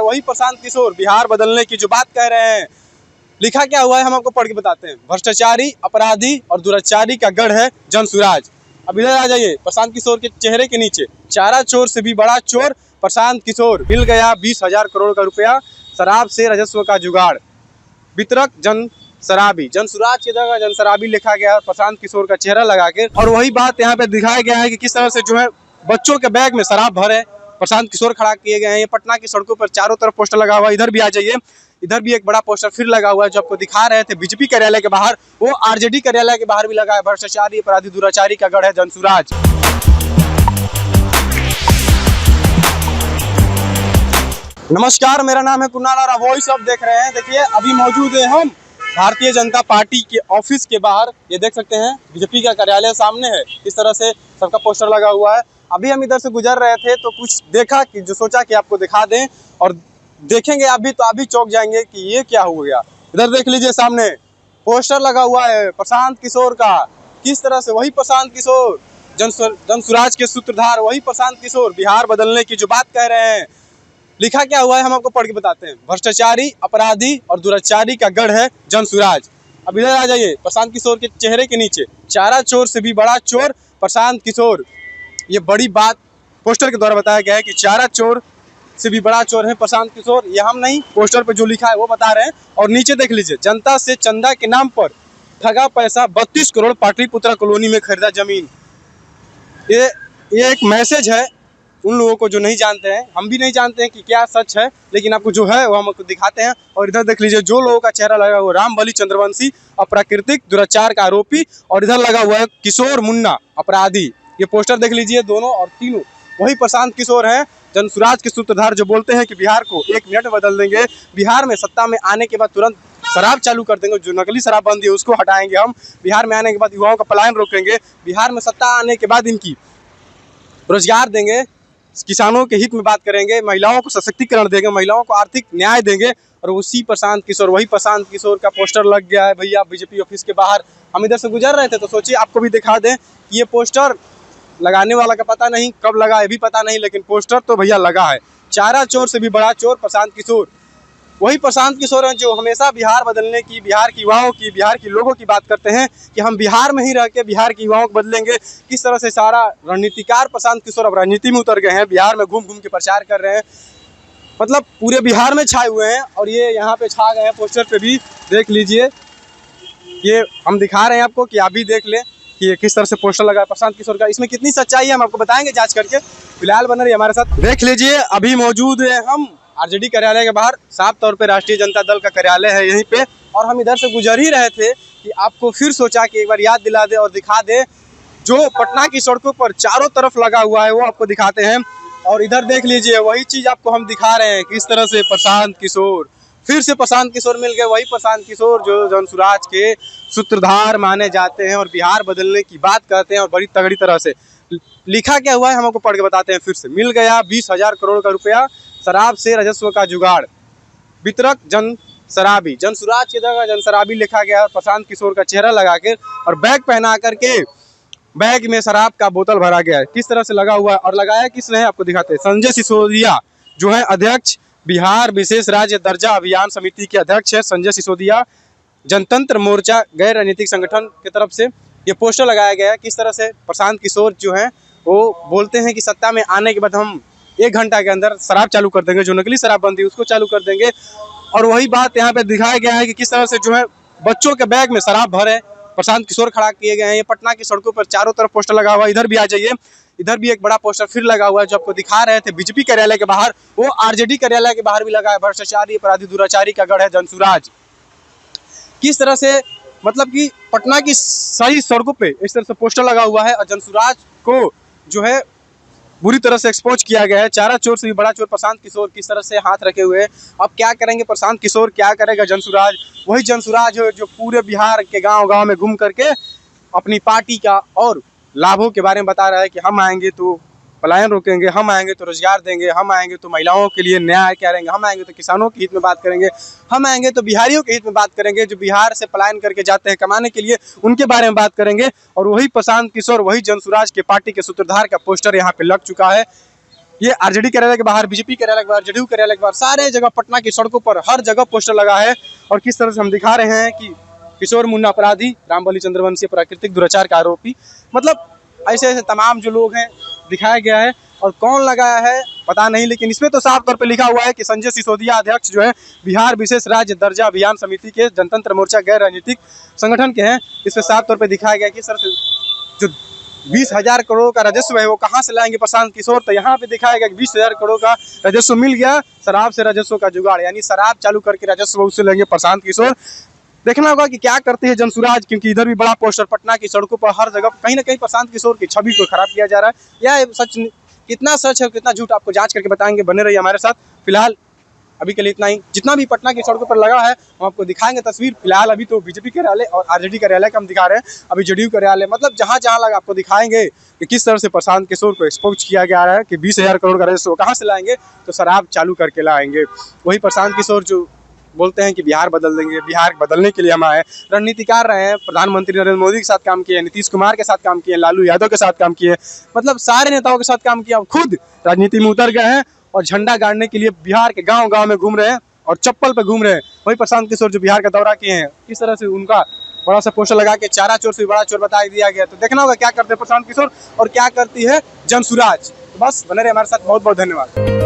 वही प्रशांत किशोर बिहार बदलने की जो बात कह रहे हैं। लिखा क्या हुआ है हम आपको पढ़ के बताते हैं। भ्रष्टाचारी, अपराधी और दुराचारी का गढ़ है जनसुराज। अब इधर आ जाइए, प्रशांत किशोर के चेहरे के नीचे चारा चोर से भी बड़ा चोर प्रशांत किशोर। मिल गया 20,000 करोड़ का रुपया, शराब से राजस्व का जुगाड़, वितरक जन शराबी। जनसुराज की जगह जन शराबी लिखा गया है प्रशांत किशोर का चेहरा लगा के। और वही बात यहाँ पे दिखाया गया है कि किस तरह से जो है बच्चों के बैग में शराब भरे प्रशांत किशोर खड़ा किए गए हैं। ये पटना की सड़कों पर चारों तरफ पोस्टर लगा हुआ है। इधर भी आ जाइए, इधर भी एक बड़ा पोस्टर फिर लगा हुआ है जो आपको दिखा रहे थे बीजेपी कार्यालय के बाहर, वो आरजेडी कार्यालय के बाहर भी लगा है। भ्रष्टाचारी, अपराधी, दुराचारी का गढ़ है जनसुराज। नमस्कार, मेरा नाम है कुणाल और वॉइस ऑफ देख रहे हैं। देखिए अभी मौजूद है हम भारतीय जनता पार्टी के ऑफिस के बाहर। ये देख सकते हैं बीजेपी का कार्यालय सामने है। इस तरह से सबका पोस्टर लगा हुआ है। अभी हम इधर से गुजर रहे थे तो कुछ देखा कि जो सोचा कि आपको दिखा दें, और देखेंगे अभी तो अभी चौंक जाएंगे कि ये क्या हो गया। इधर देख लीजिए, सामने पोस्टर लगा हुआ है प्रशांत किशोर का। किस तरह से वही प्रशांत किशोर, जनसुराज के सूत्रधार, वही प्रशांत किशोर बिहार बदलने की जो बात कह रहे हैं। लिखा क्या हुआ है हम आपको पढ़ के बताते हैं। भ्रष्टाचारी, अपराधी और दुराचारी का गढ़ है जनसुराज। अब इधर आ जाइए, प्रशांत किशोर के चेहरे के नीचे चारा चोर से भी बड़ा चोर प्रशांत किशोर। ये बड़ी बात पोस्टर के द्वारा बताया गया है कि चारा चोर से भी बड़ा चोर है प्रशांत किशोर। ये हम नहीं, पोस्टर पे जो लिखा है वो बता रहे हैं। और नीचे देख लीजिए, जनता से चंदा के नाम पर ठगा पैसा, 32 करोड़ पाटलिपुत्रा कॉलोनी में खरीदा जमीन। ये एक मैसेज है उन लोगों को जो नहीं जानते हैं। हम भी नहीं जानते हैं कि क्या सच है, लेकिन आपको जो है वो हम आपको दिखाते हैं। और इधर देख लीजिए, जो लोगों का चेहरा लगा हुआ है रामबली चंद्रवंशी, अप्राकृतिक दुराचार का आरोपी, और इधर लगा हुआ है किशोर मुन्ना, अपराधी। ये पोस्टर देख लीजिए, दोनों और तीनों वही प्रशांत किशोर हैं, जनसुराज के सूत्रधार, जो बोलते हैं कि बिहार को 1 मिनट में बदल देंगे। बिहार में सत्ता में आने के बाद तुरंत शराब चालू कर देंगे, जो नकली शराबबंदी है उसको हटाएंगे हम। बिहार में आने के बाद युवाओं का पलायन रोकेंगे। बिहार में सत्ता आने के बाद इनकी रोजगार देंगे, किसानों के हित में बात करेंगे, महिलाओं को सशक्तिकरण देंगे, महिलाओं को आर्थिक न्याय देंगे। और उसी प्रशांत किशोर, वही प्रशांत किशोर का पोस्टर लग गया है भैया बीजेपी ऑफिस के बाहर। हम इधर से गुजर रहे थे तो सोचिए आपको भी दिखा दें कि ये पोस्टर लगाने वाला का पता नहीं कब लगा, ये भी पता नहीं, लेकिन पोस्टर तो भैया लगा है। चारा चोर से भी बड़ा चोर प्रशांत किशोर। वही प्रशांत किशोर हैं जो हमेशा बिहार बदलने की, बिहार के युवाओं की, बिहार के लोगों की बात करते हैं कि हम बिहार में ही रह के बिहार के युवाओं को बदलेंगे। किस तरह से सारा रणनीतिकार प्रशांत किशोर अब राजनीति में उतर गए हैं, बिहार में घूम घूम के प्रचार कर रहे हैं। मतलब पूरे बिहार में छाए हुए हैं। और ये यहाँ पे छा गए हैं पोस्टर पे भी, देख लीजिए। ये हम दिखा रहे हैं आपको कि आप भी देख लें कि ये किस तरह से पोस्टर लगा है प्रशांत किशोर का। इसमें कितनी सच्चाई है हम आपको बताएंगे जांच करके। फिलहाल बने रहिए हमारे साथ। देख लीजिए, अभी मौजूद है हम आरजेडी कार्यालय के बाहर। साफ तौर पे राष्ट्रीय जनता दल का कार्यालय है यहीं पे। और हम इधर से गुजर ही रहे थे कि आपको फिर सोचा कि एक बार याद दिला दे और दिखा दे, जो पटना की सड़कों पर चारों तरफ लगा हुआ है वो आपको दिखाते हैं। और इधर देख लीजिए, वही चीज आपको हम दिखा रहे हैं, किस तरह से प्रशांत किशोर, फिर से प्रशांत किशोर मिल गए। वही प्रशांत किशोर जो जनसुराज के सूत्रधार माने जाते हैं और बिहार बदलने की बात करते हैं, और बड़ी तगड़ी तरह से। लिखा क्या हुआ है हम आपको पढ़ के बताते हैं फिर से। मिल गया 20,000 करोड़ का रुपया, शराब से राजस्व का जुगाड़, वितरक जन शराबी। जनसुराज की जगह जन शराबी लिखा गया है प्रशांत किशोर का चेहरा लगा के। और बैग पहना करके बैग में शराब का बोतल भरा गया है। किस तरह से लगा हुआ है और लगाया किसने है आपको दिखाते हैं। संजय सिसोदिया जो है अध्यक्ष, बिहार विशेष राज्य दर्जा अभियान समिति के अध्यक्ष है संजय सिसोदिया, जनतंत्र मोर्चा गैर राजनीतिक संगठन की तरफ से ये पोस्टर लगाया गया है। किस तरह से प्रशांत किशोर जो है वो बोलते हैं कि सत्ता में आने के बाद हम 1 घंटा के अंदर शराब चालू कर देंगे, जो नकली शराबबंदी उसको चालू कर देंगे। और वही बात यहाँ पे दिखाया गया है कि किस तरह से जो है बच्चों के बैग में शराब भरे प्रशांत किशोर खड़ा किए गए हैं। ये पटना की सड़कों पर चारों तरफ पोस्टर लगा हुआ है। इधर भी आ जाइए, इधर भी एक बड़ा पोस्टर फिर लगा हुआ है जो आपको दिखा रहे थे बीजेपी कार्यालय के बाहर, वो आरजेडी कार्यालय के बाहर भी लगा है। भ्रष्टाचारी, अपराधी, दुराचारी का गढ़ है जनसुराज। किस तरह से मतलब कि पटना की सारी सड़कों पे इस तरह से पोस्टर लगा हुआ है और जनसुराज को जो है बुरी तरह से एक्सपोज किया गया है। चारा चोर से भी बड़ा चोर प्रशांत किशोर किस तरह से हाथ रखे हुए। अब क्या करेंगे प्रशांत किशोर, क्या करेगा जनसुराज। वही जनसुराज है जो पूरे बिहार के गांव-गांव में घूम करके अपनी पार्टी का और लाभों के बारे में बता रहा है कि हम आएंगे तो पलायन रोकेंगे, हम आएंगे तो रोजगार देंगे, हम आएंगे तो महिलाओं के लिए न्याय करेंगे, हम आएंगे तो किसानों के हित में बात करेंगे, हम आएंगे तो बिहारियों के हित में बात करेंगे, जो बिहार से पलायन करके जाते हैं कमाने के लिए, उनके बारे में बात करेंगे। और वही प्रशांत किशोर, वही जनसुराज के पार्टी के सूत्रधार का पोस्टर यहाँ पे लग चुका है। ये आरजेडी कार्यालय के बाहर, बीजेपी कार्यालय के बाहर, जेडीयू कार्यालय के बाहर, सारे जगह पटना की सड़कों पर हर जगह पोस्टर लगा है। और किस तरह से हम दिखा रहे हैं कि किशोर मुन्ना अपराधी, रामबली चंद्रवंशी प्राकृतिक दुराचार का आरोपी, मतलब ऐसे ऐसे तमाम जो लोग हैं दिखाया गया है। और कौन लगाया है पता नहीं, लेकिन इसमें तो साफ तौर पे लिखा हुआ है कि संजय सिसोदिया अध्यक्ष जो है बिहार विशेष राज्य दर्जा अभियान समिति के जनतंत्र मोर्चा गैर राजनीतिक संगठन के हैं। इसमें साफ तौर पे दिखाया गया कि सर जो 20,000 करोड़ का राजस्व है वो कहाँ से लाएंगे प्रशांत किशोर। तो यहाँ पे दिखाया गया कि 20,000 करोड़ का राजस्व मिल गया, शराब से राजस्व का जुगाड़, यानी शराब चालू करके राजस्व उससे लेंगे प्रशांत किशोर। देखना होगा कि क्या करते हैं जनसुराज, क्योंकि इधर भी बड़ा पोस्टर पटना की सड़कों पर हर जगह कहीं ना कहीं प्रशांत किशोर की छवि को खराब किया जा रहा है। यह सच, कितना सच है कितना झूठ आपको जांच करके बताएंगे, बने रहिए हमारे साथ। फिलहाल अभी के लिए इतना ही। जितना भी पटना की सड़कों पर लगा है हम आपको दिखाएंगे तस्वीर। फिलहाल अभी तो बीजेपी कार्यालय और आरजेडी कार्यालय का हम दिखा रहे हैं, अभी जेडीयू कार्यालय, मतलब जहाँ जहाँ लगा आपको दिखाएंगे कि किस तरह से प्रशांत किशोर को एक्सपोज किया गया है कि 20,000 करोड़ का राजस्व कहाँ से लाएंगे, तो शराब चालू करके लाएंगे। वही प्रशांत किशोर जो बोलते हैं कि बिहार बदल देंगे, बिहार बदलने के लिए हम आए, रणनीतिकार रहे हैं, प्रधानमंत्री नरेंद्र मोदी के साथ काम किए, नीतीश कुमार के साथ काम किए, लालू यादव के साथ काम किए, मतलब सारे नेताओं के साथ काम किया। खुद राजनीति में उतर गए हैं और झंडा गाड़ने के लिए बिहार के गांव गांव में घूम रहे हैं और चप्पल पे घूम रहे हैं। वही प्रशांत किशोर जो बिहार का दौरा किए हैं, किस तरह से उनका बड़ा सा पोस्टर लगा के चारा चोर से बड़ा चोर बता दिया गया। तो देखना होगा क्या करते हैं प्रशांत किशोर और क्या करती है जनसुराज। तो बस बने रहे हमारे साथ, बहुत बहुत धन्यवाद।